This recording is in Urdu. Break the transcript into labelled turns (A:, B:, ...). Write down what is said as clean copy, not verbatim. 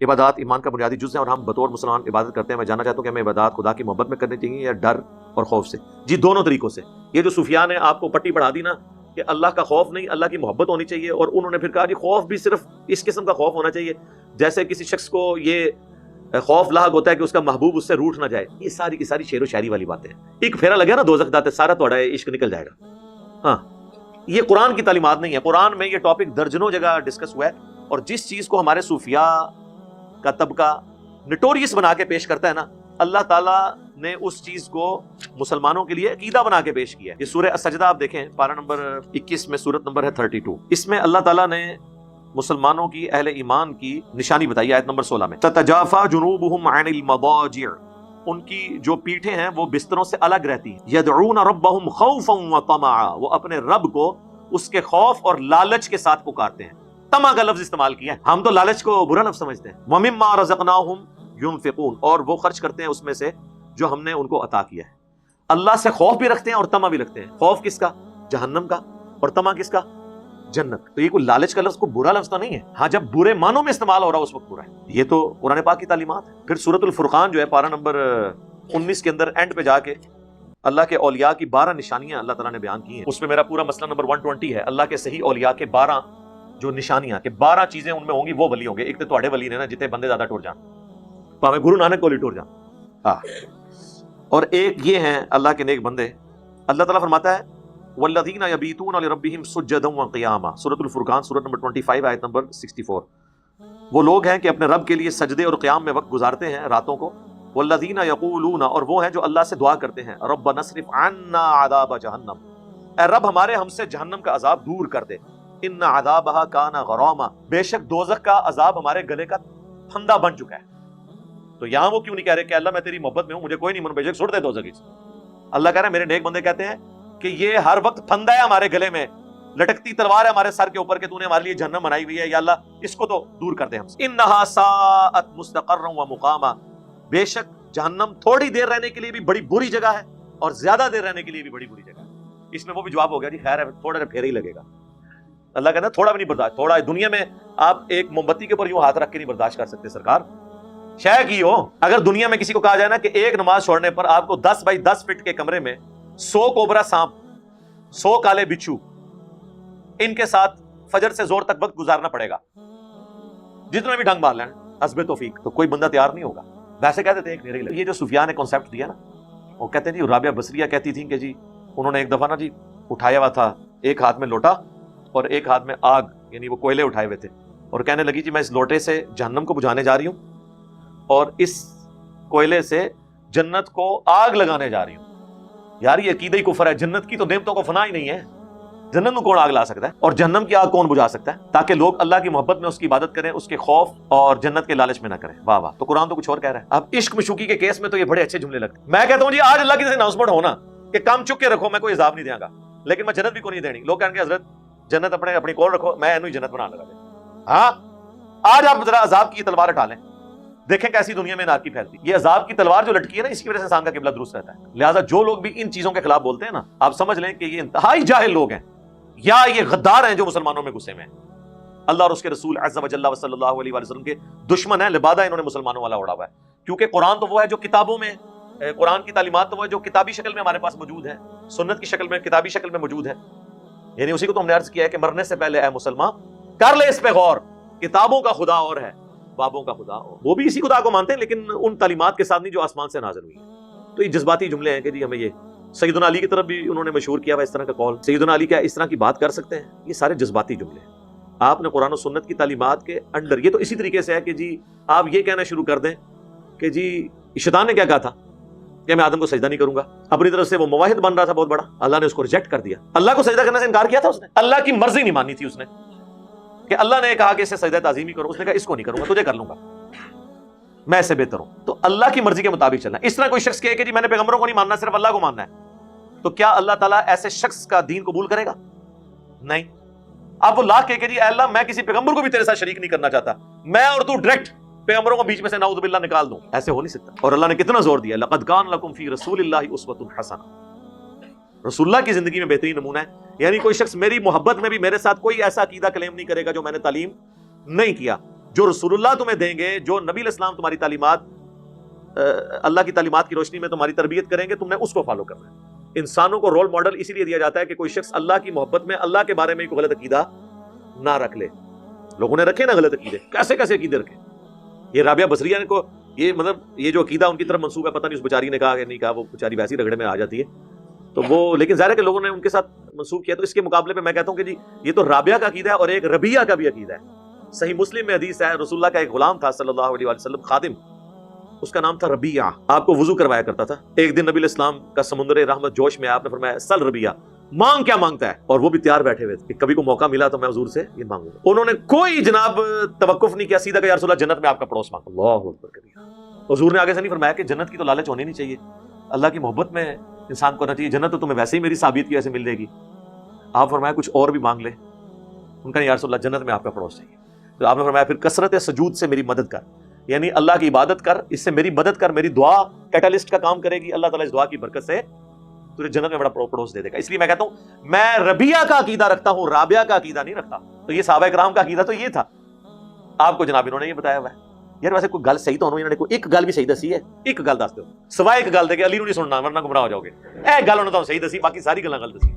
A: عبادات ایمان کا بنیادی جز ہے اور ہم بطور مسلمان عبادت کرتے ہیں. میں جاننا چاہتا ہوں کہ ہمیں عبادات خدا کی محبت میں کرنی چاہیے یا ڈر اور خوف سے؟ جی دونوں طریقوں سے. یہ جو صوفیاء نے آپ کو پٹی پڑھا دی نا کہ اللہ کا خوف نہیں اللہ کی محبت ہونی چاہیے، اور انہوں نے پھر کہا جی خوف بھی صرف اس قسم کا خوف ہونا چاہیے جیسے کسی شخص کو یہ خوف لاحق ہوتا ہے کہ اس کا محبوب اس سے روٹھ نہ جائے. یہ ساری کی ساری شعر و شاعری والی باتیں ہیں. ایک پھیرا لگا نا دوزخ داتے سارا تھوڑا عشق نکل جائے گا. ہاں یہ قرآن کی تعلیمات نہیں ہے. قرآن میں یہ ٹاپک درجنوں جگہ ڈسکس ہوا ہے، اور جس چیز کو ہمارے صوفیاء کا طبقہ نٹوریس بنا کے پیش کرتا ہے نا، اللہ تعالیٰ نے اس چیز کو مسلمانوں کے لیے عقیدہ بنا کے پیش کیا ہے. یہ سورہ السجدہ آپ دیکھیں پارہ نمبر 21 میں، سورت نمبر ہے 32. اس میں اللہ تعالیٰ نے مسلمانوں کی اہل ایمان کی نشانی بتائی آیت نمبر 16 میں. تتجافى جنوبهم عن المضاجع، ان کی جو پیٹھیں ہیں وہ بستروں سے الگ رہتی ہیں. یدعون ربهم خوفا وطمعا، وہ اپنے رب کو اس کے خوف اور لالچ کے ساتھ پکارتے ہیں. طمع کا لفظ استعمال کیا ہے، ہم تو لالچ کو برا لفظ سمجھتے ہیں. ومما رزقناهم ينفقون، اور وہ خرچ کرتے ہیں اس میں سے جو ہم نے ان کو عطا کیا ہے. اللہ سے خوف بھی رکھتے ہیں اور طمع بھی رکھتے ہیں. خوف کس کا؟ جہنم کا. اور طمع کس کا؟ جنت. تو یہ کوئی لالچ کا لفظ کوئی برا لفظ تو نہیں ہے. ہاں جب برے معنوں میں استعمال ہو رہا ہے اس وقت برا ہے. یہ تو قرآن پاک کی تعلیمات ہے. پھر سورۃ الفرقان جو ہے پارہ نمبر 19 کے اندر اینڈ پہ جا کے اللہ کے اولیاء کی 12 نشانیاں اللہ تعالیٰ نے بیان کی ہیں. اس پہ میرا پورا مسئلہ نمبر 120 ہے. اللہ کے صحیح اولیاء کے 12 جو نشانیاں کہ 12 چیزیں ان میں ہوں گی وہ ولی ہوں گے. ایک تو تواڈے ولی نے نا جتنے بندے زیادہ ٹور جان، پاویں گرو نانک کو ٹور جان. ہاں اور ایک یہ ہیں اللہ کے نیک بندے. اللہ تعالیٰ فرماتا ہے والذین یبیتون لربہم سجدا وقیاما، سورۃ الفرقان سورۃ نمبر 25 آیت نمبر 64. وہ لوگ ہیں کہ اپنے رب کے لیے سجدے اور قیام میں وقت گزارتے ہیں راتوں کو. والذین یقولون، اور وہ ہیں جو اللہ سے دعا کرتے ہیں ربنا اصرف عنا عذاب جہنم، اے رب ہمارے ہم سے جہنم کا عذاب دور کر دے. ان عذابها کان غراما، بے شک دوزخ کا عذاب ہمارے گلے کا پھندا بن چکا ہے. تو یہاں وہ کیوں نہیں کہہ رہے کہ اللہ میں تیری محبت میں ہوں مجھے کوئی نہیں من، بے شک سٹ دے دوزخ. اللہ کہہ رہا ہے میرے نیک بندے کہتے ہیں کہ یہ ہر وقت پھندا ہے ہمارے گلے میں، لٹکتی تلوار ہے ہمارے سر کے اوپر کہ تو نے ہمارے لیے جہنم بنائی ہوئی ہے، یا اللہ اس کو تو دور کر دے ہم سے. انہا ساءت مستقرا ومقاما، بے شک جہنم تھوڑی دیر رہنے کے لیے بھی بڑی بری جگہ ہے اور زیادہ دیر رہنے کے لیے بھی بڑی بری جگہ ہے. اس میں وہ بھی جواب ہو گیا جی خیر ہے تھوڑا پھر ہی لگے گا. اللہ کہتا ہے تھوڑا بھی نہیں برداشت. تھوڑا دنیا میں آپ ایک موم بتی کے اوپر یوں ہاتھ رکھ کے نہیں برداشت کر سکتے سرکار. شے کی ہو اگر دنیا میں کسی کو کہا جائے نا کہ ایک نماز چھوڑنے پر آپ کو 10 بائی 10 فٹ کے کمرے میں 100 کوبرا سانپ، 100 کالے بچھو، ان کے ساتھ فجر سے زور تک وقت گزارنا پڑے گا، جتنا بھی ڈھنگ مار لیں حسب توفیق، تو کوئی بندہ تیار نہیں ہوگا. ویسے کہتے تھے ایک میرے لیے یہ جو صوفیاء نے کانسیپٹ دیا نا، وہ کہتے ہیں جی رابعہ بصریہ کہتی تھیں کہ جی انہوں نے ایک دفعہ نا جی اٹھایا ہوا تھا ایک ہاتھ میں لوٹا اور ایک ہاتھ میں آگ، یعنی وہ کوئلے اٹھائے ہوئے تھے، اور کہنے لگی جی میں اس لوٹے سے جہنم کو بجھانے جا رہی ہوں اور اس کوئلے سے جنت کو آگ لگانے جا رہی ہوں. یار یہ عقیدہ ہی کفر ہے. جنت کی تو نعمتوں کو فنا ہی نہیں ہے. جنت میں کون آگ لا سکتا ہے اور جہنم کی آگ کون بجھا سکتا ہے؟ تاکہ لوگ اللہ کی محبت میں اس کی عبادت کریں، اس کے خوف اور جنت کے لالچ میں نہ کریں. واہ واہ. تو قرآن تو کچھ اور کہہ رہا ہے. اب عشق مشوقی کے کیس میں تو یہ بڑے اچھے جملے لگتے ہیں. میں کہتا ہوں جی آج اللہ کی اناؤنسمنٹ ہونا کہ کام چک کے رکھو، میں کوئی عذاب نہیں دیا گا لیکن میں جنت بھی کو نہیں دینی. لوگ کہیں گے حضرت جنت اپنی کول رکھو، میں انہوں جنت بنا لگا دیں. ہاں آج آپ ذرا عذاب کی تلوار اٹھا لیں، دیکھیں کیسی دنیا میں نار کی پھیلتی. یہ عذاب کی تلوار جو لٹکی ہے نا، اس کی وجہ سے انسان کا قبلہ درست رہتا ہے. لہٰذا جو لوگ بھی ان چیزوں کے خلاف بولتے ہیں نا، آپ سمجھ لیں کہ یہ انتہائی جاہل لوگ ہیں یا یہ غدار ہیں جو مسلمانوں میں گھسے میں ہیں. اللہ اور اس کے رسول عز و جل صلی اللہ علیہ وسلم کے دشمن ہیں. لبادہ انہوں نے مسلمانوں والا اڑا ہوا ہے، کیونکہ قرآن تو وہ ہے جو کتابوں میں، قرآن کی تعلیمات تو وہ ہے جو کتابی شکل میں ہمارے پاس موجود ہے، سنت کی شکل میں، کتابی شکل میں موجود ہے. یعنی اسی کو تو ہم نے عرض کیا ہے کہ مرنے سے پہلے اے مسلمان کر لے اس پہ غور. کتابوں کا خدا اور ہے، بابوں کا خدا اور، وہ بھی اسی خدا کو مانتے ہیں لیکن ان تعلیمات کے ساتھ نہیں جو آسمان سے نازل ہوئی ہے. تو یہ جذباتی جملے ہیں کہ جی ہمیں یہ سیدنا علی کی طرف بھی انہوں نے مشہور کیا ہوا اس طرح کا قول. سیدنا علی کیا اس طرح کی بات کر سکتے ہیں؟ یہ سارے جذباتی جملے ہیں. آپ نے قرآن و سنت کی تعلیمات کے انڈر، یہ تو اسی طریقے سے ہے کہ جی آپ یہ کہنا شروع کر دیں کہ جی شیطان نے کیا کہا تھا کہ میں آدم کو سجدہ نہیں کروں گا. اپنی طرف سے وہ مواحد بن رہا تھا بہت بڑا، اللہ نے اس کو ریجیکٹ کر دیا. اللہ کو سجدہ کرنے سے انکار کیا تھا اس نے، اللہ کی مرضی نہیں مانی تھی اس نے کہ اللہ نے کہا کہ اسے سجدہ تعظیمی کرو، اس نے کہا اس کو نہیں کروں گا، تجھے کر لوں گا، میں اس سے بہتر ہوں. تو اللہ کی مرضی کے مطابق چلنا. اس طرح کوئی شخص کہے کہ جی میں نے پیغمبروں کو نہیں ماننا، صرف اللہ کو ماننا ہے، تو کیا اللہ تعالیٰ ایسے شخص کا دین قبول کرے گا؟ نہیں. اب وہ لا کے کہ جی اے اللہ میں کسی پیغمبر کو بھی تیرے ساتھ شریک نہیں کرنا چاہتا، میں اور تو ڈائریکٹ پیغمبروں کو بیچ میں سے نعوذ باللہ نکال دوں، ایسے ہو نہیں سکتا. اور اللہ نے کتنا زور دیا، لقد کان لکم فی رسول اللہ اسوۃ حسنہ. رسول اللہ کی زندگی میں بہترین نمونہ ہے. یعنی کوئی شخص میری محبت میں بھی میرے ساتھ کوئی ایسا عقیدہ کلیم نہیں کرے گا جو میں نے تعلیم نہیں کیا. جو رسول اللہ تمہیں دیں گے، جو نبی علیہ السلام تمہاری تعلیمات، اللہ کی تعلیمات کی روشنی میں تمہاری تربیت کریں گے، تم نے اس کو فالو کرنا ہے۔ انسانوں کو رول ماڈل اسی لیے دیا جاتا ہے کہ کوئی شخص اللہ کی محبت میں اللہ کے بارے میں کوئی غلط عقیدہ نہ رکھ لے۔ لوگوں نے رکھے نا غلط عقیدے، کیسے کیسے عقیدے رکھے۔ یہ رابعہ بصریہ کو یہ مطلب یہ جو عقیدہ ان کی طرف منسوب ہے، پتہ نہیں اس بیچاری نے کہا کہ نہیں کہا، وہ بیچاری ویسی رگڑے میں آ جاتی ہے تو وہ، لیکن ظاہر ہے کہ لوگوں نے ان کے ساتھ منسوب کیا۔ تو اس کے مقابلے میں کہتا ہوں کہ جی یہ تو رابعہ کا عقیدہ ہے، اور ایک ربیہ کا بھی عقیدہ ہے۔ صحیح مسلم میں حدیث ہے، رسول اللہ کا ایک غلام تھا صلی اللہ علیہ وسلم، خادم، اس کا نام تھا ربیہ، آپ کو وضو کروایا کرتا تھا۔ ایک دن نبی علیہ السلام کا سمندر رحمت جوش میں آپ نے فرمایا سل ربیہ، مانگ کیا مانگتا ہے، اور وہ بھی تیار بیٹھے ہوئے تھے کہ کبھی کو موقع ملا تو میں حضور سے یہ مانگوں گا۔ انہوں نے کوئی جناب توقف نہیں کیا، سیدھا کہ یا رسول اللہ جنت میں آپ کا پڑوس مانگو۔ اللہ اکبر کبیرہ۔ حضور نے آگے سے نہیں فرمایا کہ جنت کی تو لالچ ہونی نہیں چاہیے، اللہ کی محبت میں انسان کو ہونا چاہیے، جنت تو تمہیں ویسے ہی میری ثابت کی وجہ سے مل جائے گی۔ آپ فرمایا کچھ اور بھی مانگ لے، ان کا یا رسول اللہ جنت میں آپ کا پڑوس چاہیے۔ تو آپ نے فرمایا پھر کثرت سجود سے میری مدد کر، یعنی اللہ کی عبادت کر، اس سے میری مدد کر، میری دعا کیٹالسٹ کا کام کرے گی، اللہ تعالیٰ اس دعا کی برکت سے تجھے جنت میں بڑا پڑوس دے دے گا۔ اس لیے میں کہتا ہوں میں ربیہ کا عقیدہ رکھتا ہوں، رابعہ کا عقیدہ نہیں رکھتا۔ تو یہ صحابہ کرام کا عقیدہ تو یہ تھا، آپ کو جناب انہوں نے یہ بتایا ہوا ہے۔ یار ویسے کوئی گل صحیح تو انہوں نے کوئی ایک گل بھی صحیح دسی ہے، ایک گل دس دو، سوائے ایک گل دے کے علی نو نہیں سننا ورنہ گمراہ ہو جاؤ گے۔ اے گل انہوں نے تو صحیح دسی، باقی ساری گلاں غلط دسی۔